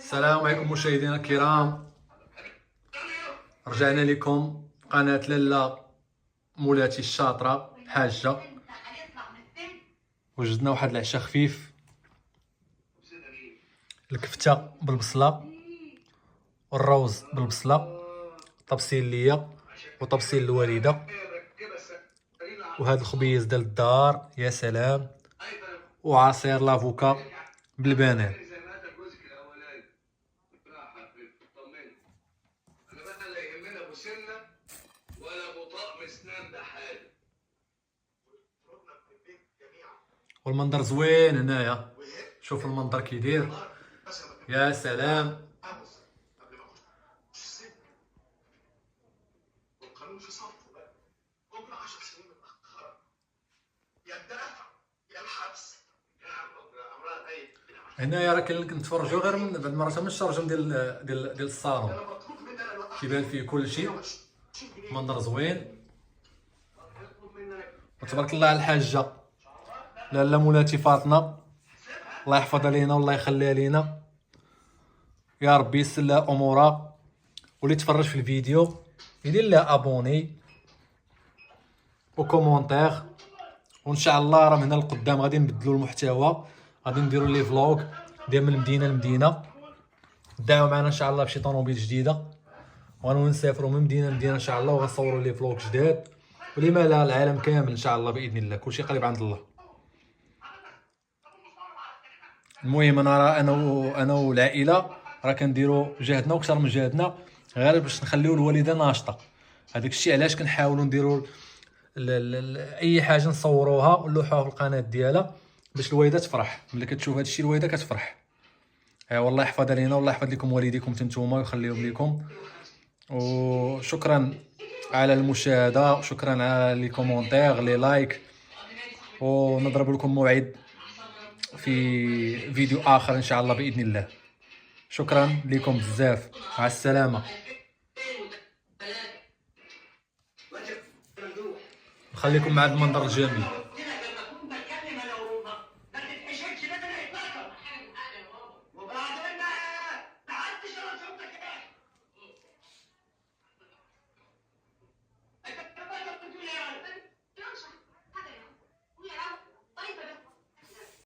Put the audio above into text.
السلام عليكم مشاهدينا الكرام، رجعنا لكم قناة لاله مولاتي الشاطرة حاجة. وجدنا واحد العشاء خفيف، الكفتة بالبصلة والروز بالبصلة، طبسين ليا وطبسين الوالدة، وهذا الخبيز ديال الدار يا سلام، وعصير لافوكا بالبنان. والمنظر زوين هنايا، شوف المنظر كيدير يا سلام. هنايا راه كنتفرجوا غير من بعد المرات من الشرجم ديال الصالون، كيبان فيه كلشي، منظر زوين. وتبارك الله على الحاجه لاله مولاتي فاطمه، الله يحفظها لينا والله يخليها لينا يا ربي، يسر لها امورها. واللي تفرج في الفيديو يدير لها ابوني وكومونتير، وان شاء الله راه من هنا لقدام غادي نبدلوا المحتوى، غادي نديروا لي فلوغ ديال من المدينه لمدينه. دعوا معنا ان شاء الله بشي طوموبيل جديده، وغنولوا نسافروا من مدينه لمدينه ان شاء الله، وغنصوروا لي فلوغ جداد، ولما لا العالم كامل ان شاء الله باذن الله، كلشي قريب عند الله. المهم انا والعائله راه كنديروا جهدنا وكثر من جهدنا غير باش نخليو الوالده ناشطه. هذاك الشيء علاش كنحاولوا نديروا اي حاجه نصوروها ونلوحوها في القناه ديالها باش الوالده تفرح. ملي كتشوف هذا الشيء الوالده كتفرح. والله يحفظها لينا والله يحفظ لكم والديكم نتوما ويخليهم لكم. وشكرا على المشاهده، وشكرا على لي كومونتير لي لايك، ونضرب لكم موعد في فيديو اخر ان شاء الله باذن الله. شكرا لكم بزاف، مع السلامه. نخليكم مع المنظر الجميل.